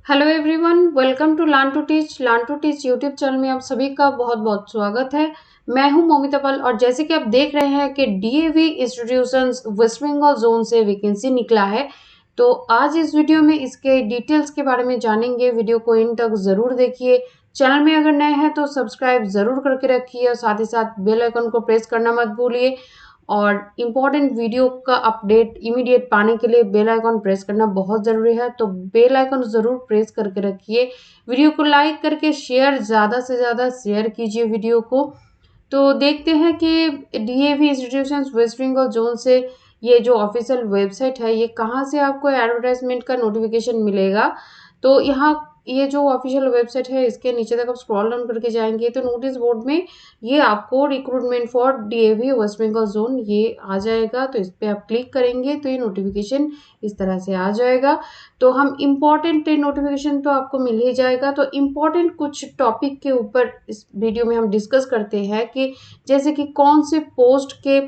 Hello everyone, welcome to learn to teach YouTube channel में आप सभी का बहुत बहुत स्वागत है। मैं हूं मोमिता पल और जैसे कि आप देख रहे हैं कि DAV institutions West Bengal zone से वैकेंसी निकला है। तो आज इस वीडियो में इसके डिटेल्स के बारे में जानेंगे। वीडियो को इन तक जरूर देखिए। चैनल में अगर नए हैं तो सब्सक्राइब जरूर करके रखिए और साथ ही साथ बेल आइकन को प्रेस करना मत भूलिए। और इम्पॉर्टेंट वीडियो का अपडेट इमीडिएट पाने के लिए बेल आइकन प्रेस करना बहुत ज़रूरी है, तो बेल आइकन ज़रूर प्रेस करके रखिए। वीडियो को लाइक करके शेयर ज़्यादा से ज़्यादा शेयर कीजिए वीडियो को। तो देखते हैं कि DAV institutions West Bengal zone से ये जो ऑफिशियल वेबसाइट है ये कहाँ से आपको एडवर्टाइजमेंट का नोटिफिकेशन मिलेगा। तो यहाँ ये जो ऑफिशियल वेबसाइट है इसके नीचे तक आप स्क्रॉल डाउन करके जाएंगे तो नोटिस बोर्ड में ये आपको recruitment for DAV West Bengal zone ये आ जाएगा। तो इस पर आप क्लिक करेंगे तो ये नोटिफिकेशन इस तरह से आ जाएगा। तो हम इम्पॉर्टेंट नोटिफिकेशन तो आपको मिल ही जाएगा। तो इम्पॉर्टेंट कुछ टॉपिक के ऊपर इस वीडियो में हम डिस्कस करते हैं कि जैसे कि कौन से पोस्ट के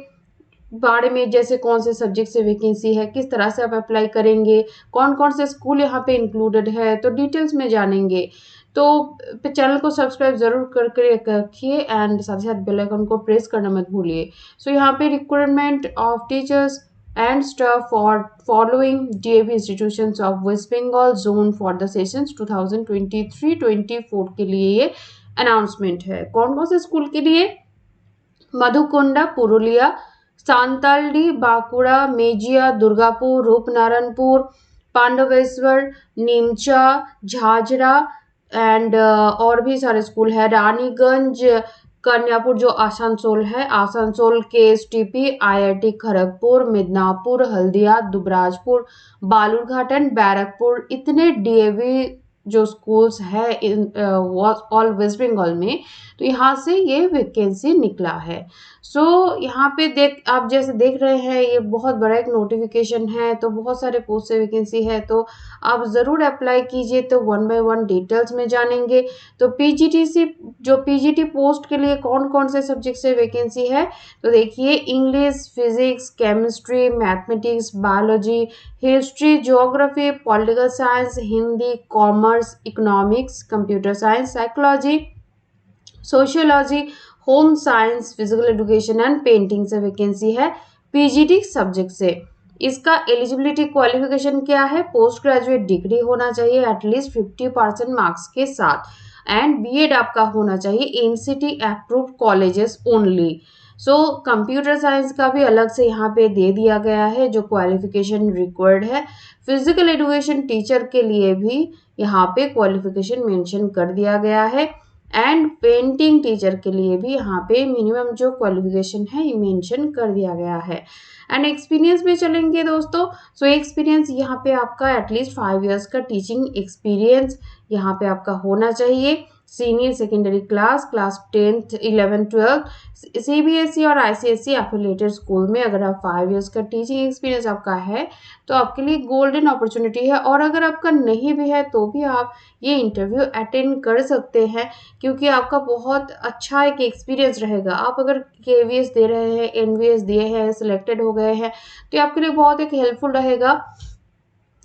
बारे में, जैसे कौन से सब्जेक्ट से वैकेंसी है, किस तरह से आप अप्लाई करेंगे, कौन कौन से स्कूल यहाँ पे इंक्लूडेड है, तो डिटेल्स में जानेंगे। तो चैनल को सब्सक्राइब जरूर करके रखिए एंड साथ ही साथ बेल आइकन को प्रेस करना मत भूलिए। सो यहाँ पे requirement of teachers and staff for following DAV institutions of West Bengal zone for the sessions 2023-24 के लिए ये अनाउंसमेंट है। कौन कौन से स्कूल के लिए? मधुकुंडा पुरुलिया, सांतालडी बांकुड़ा, मेजिया दुर्गापुर, रूपनारायणपुर, पांडवेश्वर, नीमचा, झाझरा एंड और भी सारे स्कूल है। रानीगंज, कन्यापुर जो आसनसोल है, आसनसोल के STP, IIT Kharagpur, Midnapore, Haldia, Dubrajpur, Balurghat and Barrackpore, इतने डीएवी जो स्कूल्स है इन ऑल वेस्ट बंगाल में। तो यहाँ से ये वैकेंसी निकला है। सो यहाँ पे आप जैसे देख रहे हैं ये बहुत बड़ा एक नोटिफिकेशन है, तो बहुत सारे पोस्ट से वैकेंसी है, तो आप ज़रूर अप्लाई कीजिए। तो वन बाय वन डिटेल्स में जानेंगे। तो पीजीटी पोस्ट के लिए कौन कौन से सब्जेक्ट से वैकेंसी है, तो देखिए English, physics, chemistry, mathematics, biology, history, geography, political science, Hindi, commerce, economics, computer science, psychology, sociology, home science, physical education and painting से वैकेंसी है पीजीटी सब्जेक्ट से। इसका एलिजिबिलिटी क्वालिफिकेशन क्या है? पोस्ट ग्रेजुएट डिग्री होना चाहिए एटलीस्ट 50% मार्क्स के साथ एंड बीएड आपका होना चाहिए NCT approved colleges only. So computer science का भी अलग से यहाँ पे दे दिया गया है जो क्वालिफिकेशन रिक्वायर्ड है। फिजिकल एजुकेशन टीचर के लिए भी यहाँ पे क्वालिफिकेशन मेंशन कर दिया गया है एंड पेंटिंग टीचर के लिए भी यहाँ पे मिनिमम जो क्वालिफिकेशन है ये मेंशन कर दिया गया है। एंड एक्सपीरियंस में चलेंगे दोस्तों। सो एक्सपीरियंस यहाँ पे आपका एटलीस्ट 5 इयर्स का टीचिंग एक्सपीरियंस यहाँ पे आपका होना चाहिए। Senior secondary class 10th 11th 12th CBSE और आईसीएसई एफिलिएटेड स्कूल में अगर आप 5 इयर्स का टीचिंग एक्सपीरियंस आपका है तो आपके लिए गोल्डन अपॉर्चुनिटी है। और अगर आपका नहीं भी है तो भी आप ये इंटरव्यू अटेंड कर सकते हैं क्योंकि आपका बहुत अच्छा एक एक्सपीरियंस रहेगा। आप अगर केवीएस दे रहे हैं, एनवीएस दिए हैं, सिलेक्टेड हो गए हैं तो ये आपके लिए बहुत एक हेल्पफुल रहेगा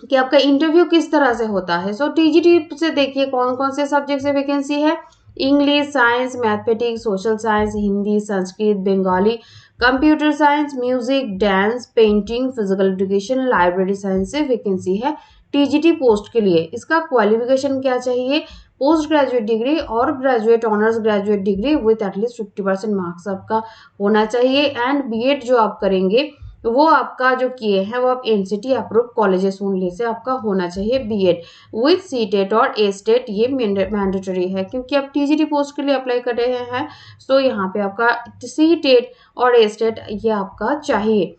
कि आपका इंटरव्यू किस तरह से होता है। सो टीजीटी से देखिए कौन कौन से सब्जेक्ट से वैकेंसी है। English, science, mathematics, social science, Hindi, Sanskrit, Bengali, computer science, music, dance, painting, physical education, library science से वैकेंसी है टीजीटी पोस्ट के लिए। इसका क्वालिफिकेशन क्या चाहिए? पोस्ट ग्रेजुएट डिग्री और graduate honours graduate degree with at least 50% marks आपका होना चाहिए एंड बीएड जो आप करेंगे वो आपका जो किए हैं वो आप NCT approve colleges only say आपका होना चाहिए बीएड विथ सीटेट और ए स्टेट। ये मैंडेटरी है क्योंकि आप टीजीटी पोस्ट के लिए अप्लाई कर रहे हैं। सो यहाँ पे आपका सीटेट और ए स्टेट ये आपका चाहिए।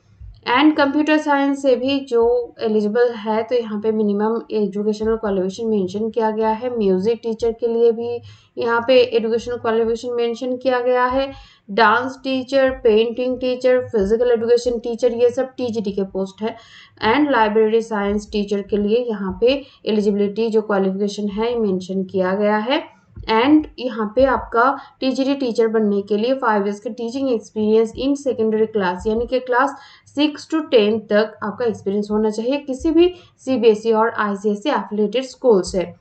एंड कंप्यूटर साइंस से भी जो एलिजिबल है तो यहाँ पे मिनिमम एजुकेशनल क्वालिफिकेशन मेंशन किया गया है। म्यूजिक टीचर के लिए भी यहाँ पे एजुकेशनल क्वालिफिकेशन मेंशन किया गया है। Dance teacher, painting teacher, physical education teacher ये सब टीजीटी के पोस्ट है। एंड लाइब्रेरी साइंस टीचर के लिए यहाँ पे एलिजिबिलिटी जो क्वालिफिकेशन है मेंशन किया गया है। एंड यहाँ पे आपका टीजीटी टीचर बनने के लिए 5 इयर्स के teaching experience in secondary class यानी कि क्लास 6 to 10 तक आपका एक्सपीरियंस होना चाहिए किसी भी सीबीएसई और आईसीएसई एफिलिएटेड स्कूल से।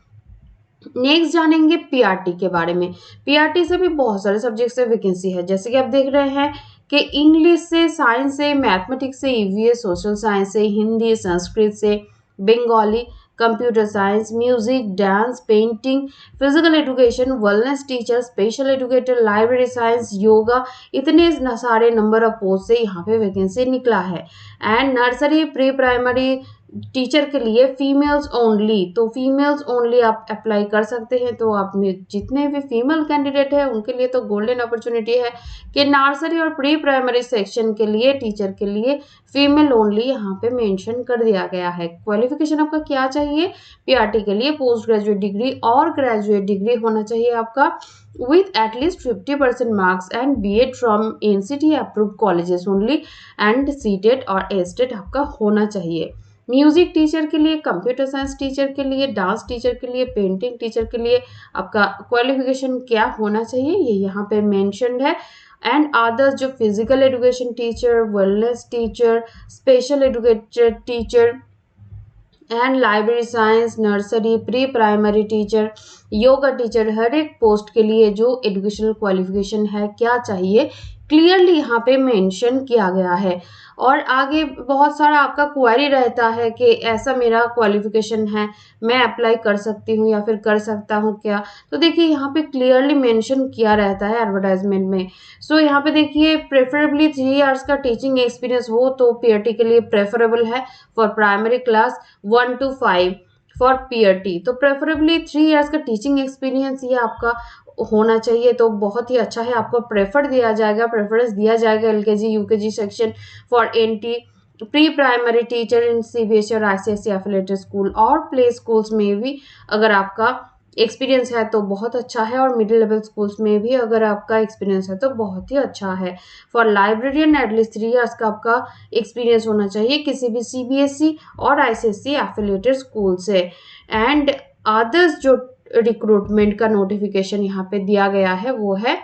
नेक्स्ट जानेंगे पीआरटी के बारे में। पीआरटी से भी बहुत सारे सब्जेक्ट से वैकेंसी है, जैसे कि आप देख रहे हैं कि इंग्लिश से, साइंस से, मैथमेटिक्स से, ईवीएस, सोशल साइंस से, हिंदी, संस्कृत से, Bengali, computer science, music, dance, painting, physical education, wellness teacher, special educator, library science, yoga, इतने सारे नंबर ऑफ पोस्ट से यहाँ पे वैकेंसी निकला है। And nursery, pre primary teacher के लिए फीमेल्स ओनली, तो फीमेल्स ओनली आप अप्लाई कर सकते हैं। तो आप में जितने भी फीमेल कैंडिडेट है उनके लिए तो गोल्डन अपॉर्चुनिटी है कि नर्सरी और प्री प्राइमरी सेक्शन के लिए टीचर के लिए फीमेल ओनली यहाँ पे मेंशन कर दिया गया है। क्वालिफिकेशन आपका क्या चाहिए? पीआरटी के लिए पोस्ट ग्रेजुएट डिग्री और ग्रेजुएट डिग्री होना चाहिए आपका with at least 50% marks and BEd from NCT approved colleges only and CTET और STET आपका होना चाहिए। म्यूजिक टीचर के लिए, कंप्यूटर साइंस टीचर के लिए, डांस टीचर के लिए, पेंटिंग टीचर के लिए आपका क्वालिफिकेशन क्या होना चाहिए ये यहाँ पे मेंशन्ड है। एंड अदर्स जो physical education teacher, wellness teacher, special educator teacher and library science, nursery, pre primary teacher, yoga teacher, हर एक पोस्ट के लिए जो एजुकेशनल क्वालिफिकेशन है क्या चाहिए क्लियरली यहाँ पे मेंशन किया गया है। और आगे बहुत सारा आपका क्वेरी रहता है कि ऐसा मेरा क्वालिफिकेशन है, मैं अप्लाई कर सकती हूँ या फिर कर सकता हूँ क्या? तो देखिए यहाँ पे क्लियरली मेंशन किया रहता है एडवर्टाइजमेंट में। सो यहाँ पे देखिए प्रेफरेबली 3 इयर्स का टीचिंग एक्सपीरियंस हो तो पीआरटी के लिए प्रेफरेबल है for primary class 1 to 5 for PRT. तो प्रेफरेबली 3 इयर्स का टीचिंग एक्सपीरियंस ये आपका होना चाहिए, तो बहुत ही अच्छा है, आपको प्रेफरेंस दिया जाएगा LKG UKG section for NT, pre primary teacher in CBSE और आईसीएसई एफिलिएटेड स्कूल और प्ले स्कूल्स में भी अगर आपका एक्सपीरियंस है तो बहुत अच्छा है, और मिडिल लेवल स्कूल्स में भी अगर आपका एक्सपीरियंस है तो बहुत ही अच्छा है। फॉर लाइब्रेरियन एटलीस्ट 3 इयर्स का आपका एक्सपीरियंस होना चाहिए किसी भी सीबीएसई और आईसीएसई एफिलिएटेड स्कूल से। एंड अदर्स जो रिक्रूटमेंट का नोटिफिकेशन यहाँ पे दिया गया है वो है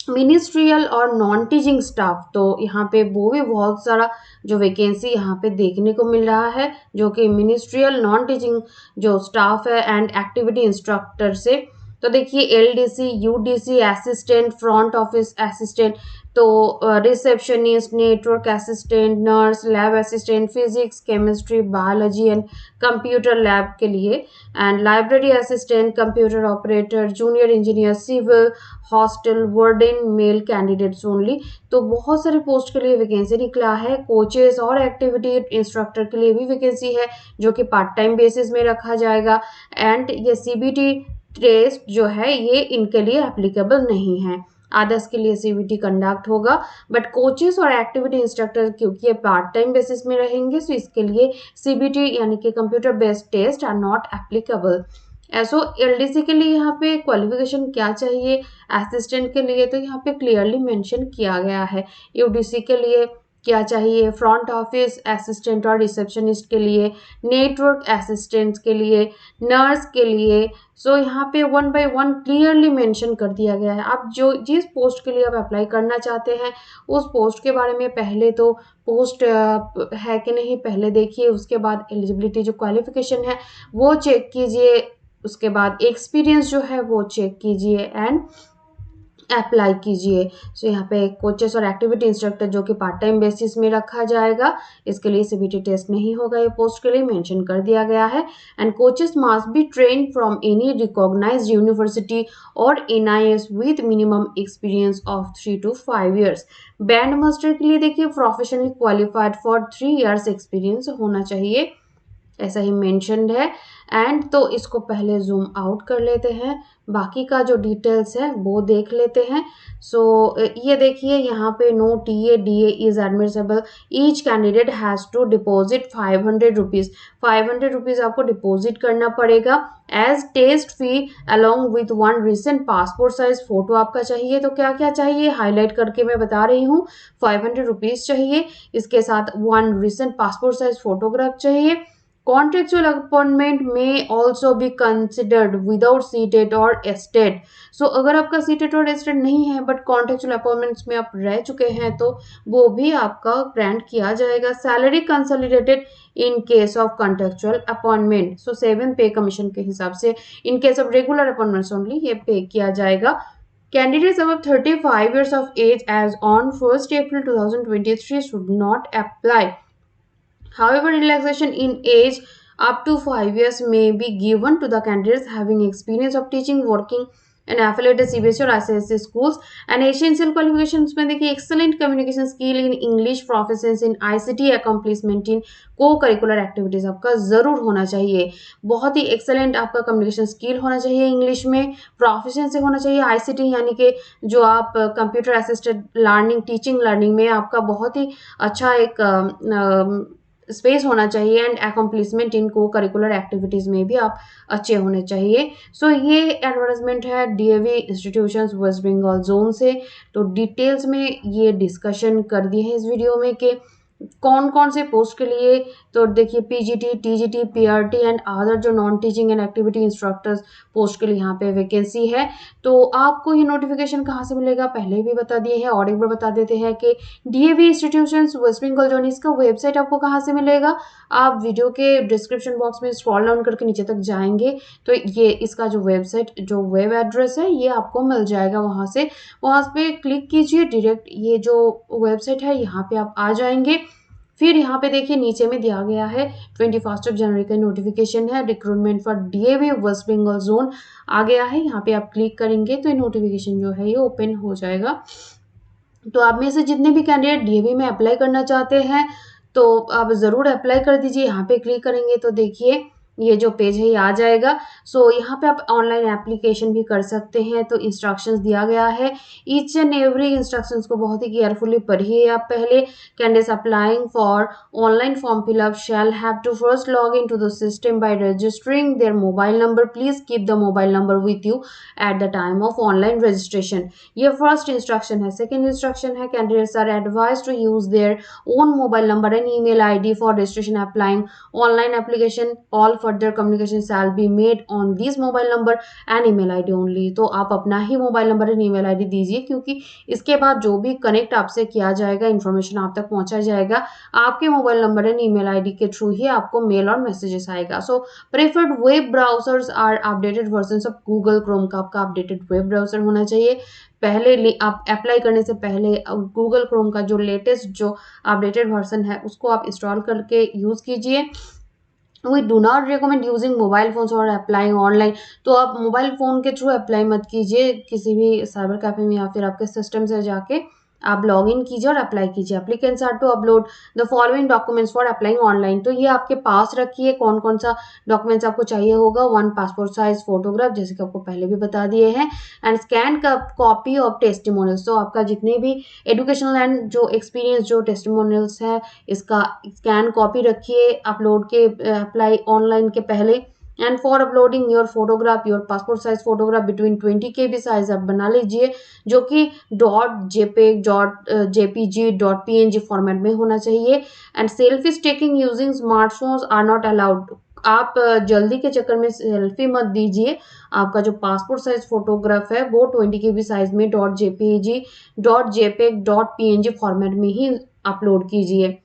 मिनिस्ट्रियल और नॉन टीचिंग स्टाफ। तो यहाँ पे वो भी बहुत सारा जो वैकेंसी यहाँ पे देखने को मिल रहा है जो कि मिनिस्ट्रियल नॉन टीचिंग जो स्टाफ है एंड एक्टिविटी इंस्ट्रक्टर से। तो देखिए LDC, UDC assistant, front office assistant, तो receptionist, network assistant, nurse, lab assistant, physics, chemistry, biology and computer lab के लिए, and library assistant, computer operator, junior engineer, civil, hostel warden, male candidates only. तो बहुत सारे post के लिए vacancy निकला है। कोचेस और एक्टिविटी इंस्ट्रक्टर के लिए भी वैकेंसी है जो कि पार्ट टाइम बेसिस में रखा जाएगा। एंड ये सीबीटी टेस्ट जो है ये इनके लिए एप्लीकेबल नहीं है, अदर्स के लिए सीबीटी कंडक्ट होगा, बट कोचेस और एक्टिविटी इंस्ट्रक्टर क्योंकि ये पार्ट टाइम बेसिस में रहेंगे सो इसके लिए सीबीटी यानी कि computer based test are not applicable. एसो एलडीसी के लिए यहाँ पे क्वालिफिकेशन क्या चाहिए असिस्टेंट के लिए, तो यहाँ पे क्लियरली मेंशन किया गया है। यूडीसी के लिए क्या चाहिए, फ्रंट ऑफिस असिस्टेंट और रिसेप्शनिस्ट के लिए, नेटवर्क असिस्टेंट्स के लिए, नर्स के लिए। सो यहाँ पे 1 by 1 क्लियरली मेंशन कर दिया गया है। आप जो जिस पोस्ट के लिए आप अप्लाई करना चाहते हैं उस पोस्ट के बारे में पहले तो पोस्ट है कि नहीं पहले देखिए, उसके बाद एलिजिबिलिटी जो क्वालिफिकेशन है वो चेक कीजिए, उसके बाद एक्सपीरियंस जो है वो चेक कीजिए एंड अप्लाई कीजिए। सो यहाँ पे कोचेस और एक्टिविटी इंस्ट्रक्टर जो कि पार्ट टाइम बेसिस में रखा जाएगा, इसके लिए सीबीटी टेस्ट नहीं होगा, ये पोस्ट के लिए मेंशन कर दिया गया है। And coaches must be train from any recognised university और NIS with minimum experience of 3 to 5 years. Band master के लिए देखिए professionally qualified for 3 years experience होना चाहिए, ऐसा ही मेंशन्ड है। एंड तो इसको पहले जूम आउट कर लेते हैं, बाकी का जो डिटेल्स है वो देख लेते हैं। सो ये देखिए यहाँ पे no TA DA is admissible, each candidate has to deposit 500 rupees, 500 rupees आपको डिपॉजिट करना पड़ेगा as test fee along with 1 recent passport size photo आपका चाहिए। तो क्या क्या चाहिए हाईलाइट करके मैं बता रही हूँ। 500 रुपीज़ चाहिए, इसके साथ 1 रिसेंट पासपोर्ट साइज फोटोग्राफ चाहिए, Contractual appointment may also be considered without CTET और STET. सो अगर आपका CTET और STET नहीं है बट कॉन्ट्रेक्चुअल अपॉइंटमेंट्स में आप रह चुके हैं तो वो भी आपका ग्रांट किया जाएगा. Salary consolidated in case of contractual appointment. So 7 pay commission के हिसाब से in case of regular appointments only ये पे किया जाएगा. Candidates above 35 years of age as on 1st April 2023 should not apply. However, relaxation in age up to 5 years may be given to the candidates having experience of teaching, working and affiliated CBSE और ICSE schools. And essential qualifications में देखिए excellent communication skill in English, proficiency in ICT, accomplishment in co-curricular activities आपका ज़रूर होना चाहिए. बहुत ही excellent आपका communication skill होना चाहिए इंग्लिश में, proficiency होना चाहिए ICT यानी कि जो आप computer assisted learning, teaching learning में आपका बहुत ही अच्छा एक स्पेस होना चाहिए. एंड अकम्प्लिशमेंट इन को करिकुलर एक्टिविटीज़ में भी आप अच्छे होने चाहिए. सो ये एडवर्टाइजमेंट है DAV institutions West Bengal zone से. तो डिटेल्स में ये डिस्कशन कर दिए हैं इस वीडियो में कि कौन कौन से पोस्ट के लिए. तो देखिए PGT, TGT, PRT and other जो non teaching and activity instructors post के लिए यहाँ पे वैकेंसी है. तो आपको ये नोटिफिकेशन कहाँ से मिलेगा पहले भी बता दिए हैं और एक बार बता देते हैं कि DAV institutions West Bengal zone इसका वेबसाइट आपको कहाँ से मिलेगा. आप वीडियो के डिस्क्रिप्शन बॉक्स में स्क्रॉल डाउन करके नीचे तक जाएंगे तो ये इसका जो वेबसाइट जो वेब एड्रेस है ये आपको मिल जाएगा. वहाँ पे क्लिक कीजिए, डायरेक्ट ये जो वेबसाइट है यहाँ पे आप आ जाएंगे. फिर यहाँ पे देखिए नीचे में दिया गया है 21 जनवरी का नोटिफिकेशन है recruitment for DAV West Bengal zone आ गया है. यहाँ पे आप क्लिक करेंगे तो ये नोटिफिकेशन जो है ये ओपन हो जाएगा. तो आप में से जितने भी कैंडिडेट डीएवी में अप्लाई करना चाहते हैं तो आप ज़रूर अप्लाई कर दीजिए. यहाँ पे क्लिक करेंगे तो देखिए ये जो पेज है ये आ जाएगा. सो यहाँ पे आप ऑनलाइन एप्लीकेशन भी कर सकते हैं. तो इंस्ट्रक्शंस दिया गया है, ईच एंड एवरी इंस्ट्रक्शंस को बहुत ही केयरफुली पढ़िए आप पहले. Candidates applying for online form fill up shall have to first log in to the system by registering their mobile number. Please keep the mobile number with you at the time of online registration. ये first instruction है. Second instruction है candidates are advised to use their own mobile number and email ID for registration applying online application. All further communication shall be made on these mobile number and email ID only. तो आप अपना ही mobile number and email ID दीजिए क्योंकि इसके बाद जो भी कनेक्ट आपसे किया जाएगा इन्फॉर्मेशन आप तक पहुंचा जाएगा आपके mobile number and email ID के थ्रू ही आपको मेल और मैसेजेस आएगा. So preferred web browsers are updated version of Google Chrome का आपका अपडेटेड वेब ब्राउजर होना चाहिए. पहले आप अप्लाई करने से पहले गूगल क्रोम का जो लेटेस्ट जो अपडेटेड वर्जन है उसको आप इंस्टॉल करके यूज़ कीजिए. We do not recommend using mobile phones or applying online. तो आप मोबाइल फ़ोन के थ्रू अप्लाई मत कीजिए किसी भी साइबर कैफे में या फिर आपके सिस्टम से जाके आप लॉग इन कीजिए और अप्लाई कीजिए. Applicants are to upload the following documents for applying online. तो ये आपके पास रखिए कौन कौन सा डॉक्यूमेंट्स आपको चाहिए होगा. 1 पासपोर्ट साइज फोटोग्राफ जैसे कि आपको पहले भी बता दिए हैं एंड स्कैन का कॉपी ऑफ टेस्टिमोनियल्स. तो आपका जितने भी एजुकेशनल एंड जो एक्सपीरियंस जो टेस्टिमोनियल्स है इसका स्कैन कॉपी रखिए अपलोड के अप्लाई ऑनलाइन के पहले. And for uploading your photograph your passport size photograph between 20 KB size आप बना लीजिए जो कि .jpeg .jpg .png फॉर्मेट में होना चाहिए. And selfie taking using smartphones are not allowed. आप जल्दी के चक्कर में सेल्फी मत दीजिए. आपका जो पासपोर्ट साइज फोटोग्राफ है वो 20 KB साइज में .jpg .jpeg .png फॉर्मेट में ही अपलोड कीजिए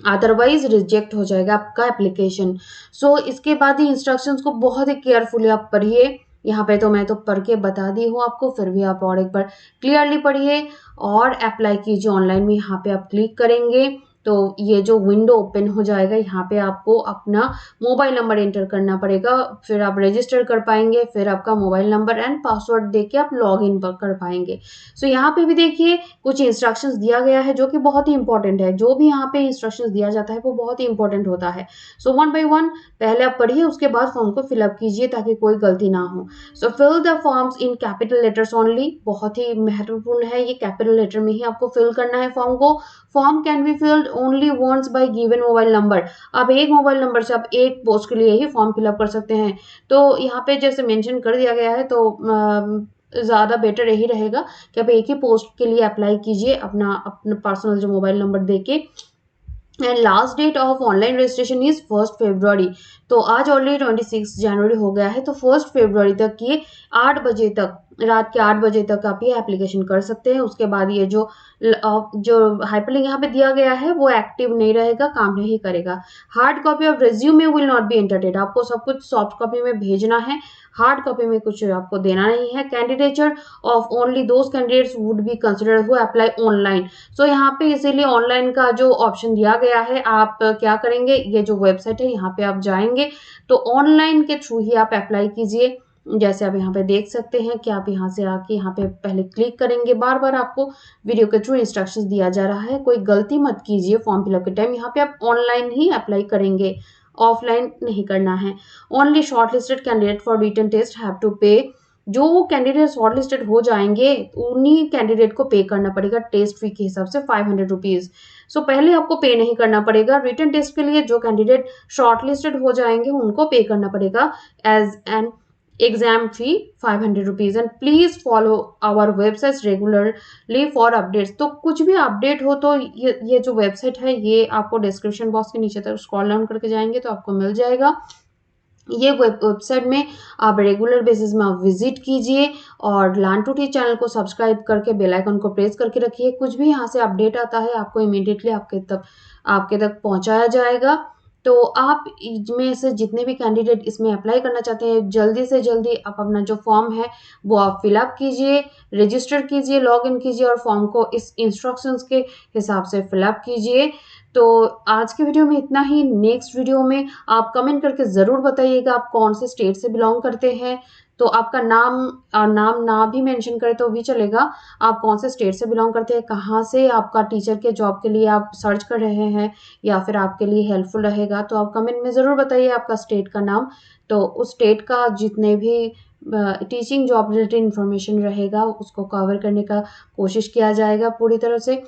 अदरवाइज रिजेक्ट हो जाएगा आपका एप्लीकेशन. सो इसके बाद ही इंस्ट्रक्शंस को बहुत ही केयरफुली आप पढ़िए. यहाँ पे तो मैं तो पढ़ के बता दी हूँ आपको, फिर भी आप और एक बार क्लियरली पढ़िए और अप्लाई कीजिए ऑनलाइन में. यहाँ पे आप क्लिक करेंगे तो ये जो विंडो ओपन हो जाएगा. यहाँ पे आपको अपना मोबाइल नंबर एंटर करना पड़ेगा, फिर आप रजिस्टर कर पाएंगे, फिर आपका मोबाइल नंबर एंड पासवर्ड देके आप लॉग इन कर पाएंगे. सो यहाँ पे भी देखिए कुछ इंस्ट्रक्शंस दिया गया है जो कि बहुत ही इंपॉर्टेंट है. जो भी यहाँ पे इंस्ट्रक्शंस दिया जाता है वो बहुत ही इंपॉर्टेंट होता है. सो 1 by 1 पहले आप पढ़िए उसके बाद फॉर्म को फिलअप कीजिए ताकि कोई गलती ना हो. So fill the forms in capital letters only. बहुत ही महत्वपूर्ण है ये, कैपिटल लेटर में ही आपको फिल करना है फॉर्म को. Form can be filled only once by given mobile number. अब एक मोबाइल नंबर से आप एक पोस्ट के लिए ही फॉर्म फिलअप कर सकते हैं. तो यहाँ पे जैसे मेंशन कर दिया गया है तो ज़्यादा बेटर यही रहेगा कि आप एक ही पोस्ट के लिए अप्लाई कीजिए अपना पर्सनल जो मोबाइल नंबर देके. And last date of online registration is 1 February. तो आज ऑलरेडी 26 जनवरी हो गया है, तो 1 फरवरी तक ये 8 बजे तक, रात के 8 बजे तक आप ये एप्लीकेशन कर सकते हैं। उसके बाद ये जो हाइपरलिंक यहाँ पे दिया गया है वो एक्टिव नहीं रहेगा, काम नहीं करेगा। Hard copy of resume will not be entertained. आपको सब कुछ सॉफ्ट कॉपी में भेजना है, हार्ड कॉपी में कुछ आपको देना नहीं है। Candidature of only those candidates would be considered who apply online. So यहाँ पे इसीलिए ऑनलाइन का जो ऑप्शन दिया गया है, आप क्या करेंगे, ये जो वेबसाइट है यहाँ पे आप जाएंगे तो ऑनलाइन के थ्रू ही आप अप्लाई कीजिए। जैसे आप यहाँ पे देख सकते हैं कि आप यहाँ से आके यहाँ पे पहले क्लिक करेंगे, बार बार आपको वीडियो के थ्रू इंस्ट्रक्शंस दिया जा रहा है, कोई गलती मत कीजिए फॉर्म फिलअप के टाइम। यहाँ पे आप ऑनलाइन ही अप्लाई करेंगे, ऑफलाइन नहीं करना है। Only short listed candidate for written test have to pay. जो कैंडिडेट शॉर्ट लिस्टेड हो जाएंगे उन्हीं कैंडिडेट को पे करना पड़ेगा टेस्ट फी के हिसाब से 500 रुपीज। सो पहले आपको पे नहीं करना पड़ेगा। रिटन टेस्ट के लिए जो कैंडिडेट शॉर्ट लिस्टेड हो जाएंगे उनको पे करना पड़ेगा as an exam fee 500 rupees. And please follow our website regularly for updates. तो कुछ भी अपडेट हो तो ये जो वेबसाइट है ये आपको डिस्क्रिप्शन बॉक्स के नीचे तक स्क्रॉल डाउन करके जाएंगे तो आपको मिल जाएगा। ये वेबसाइट में आप रेगुलर बेसिस में आप विजिट कीजिए और लर्न टू टीच चैनल को सब्सक्राइब करके बेल आइकन को प्रेस करके रखिए। कुछ भी यहाँ से अपडेट आता है आपको इमीडिएटली आपके तक पहुँचाया जाएगा। तो आप इसमें से जितने भी कैंडिडेट इसमें अप्लाई करना चाहते हैं, जल्दी से जल्दी आप अपना जो फॉर्म है वो आप फिलअप कीजिए, रजिस्टर कीजिए, लॉग इन कीजिए और फॉर्म को इस इंस्ट्रक्शंस के हिसाब से फिलअप कीजिए। तो आज की वीडियो में इतना ही। नेक्स्ट वीडियो में आप कमेंट करके ज़रूर बताइएगा आप कौन से स्टेट से बिलोंग करते हैं। तो आपका नाम और नाम ना भी मेंशन करें तो भी चलेगा, आप कौन से स्टेट से बिलोंग करते हैं, कहाँ से आपका टीचर के जॉब के लिए आप सर्च कर रहे हैं या फिर आपके लिए हेल्पफुल रहेगा। तो आप कमेंट में ज़रूर बताइए आपका स्टेट का नाम। तो उस स्टेट का जितने भी टीचिंग जॉब रिलेटेड इन्फॉर्मेशन रहेगा उसको कवर करने का कोशिश किया जाएगा पूरी तरह से।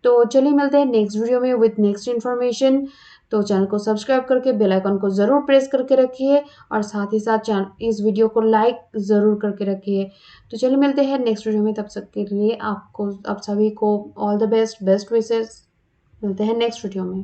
तो चलिए मिलते हैं नेक्स्ट वीडियो में विद नेक्स्ट इन्फॉर्मेशन। तो चैनल को सब्सक्राइब करके बेल आइकन को ज़रूर प्रेस करके रखिए और साथ ही साथ इस वीडियो को लाइक ज़रूर करके रखिए। तो चलिए मिलते हैं नेक्स्ट वीडियो में, तब तक के लिए आप सभी को ऑल द बेस्ट विशेस। मिलते हैं नेक्स्ट वीडियो में।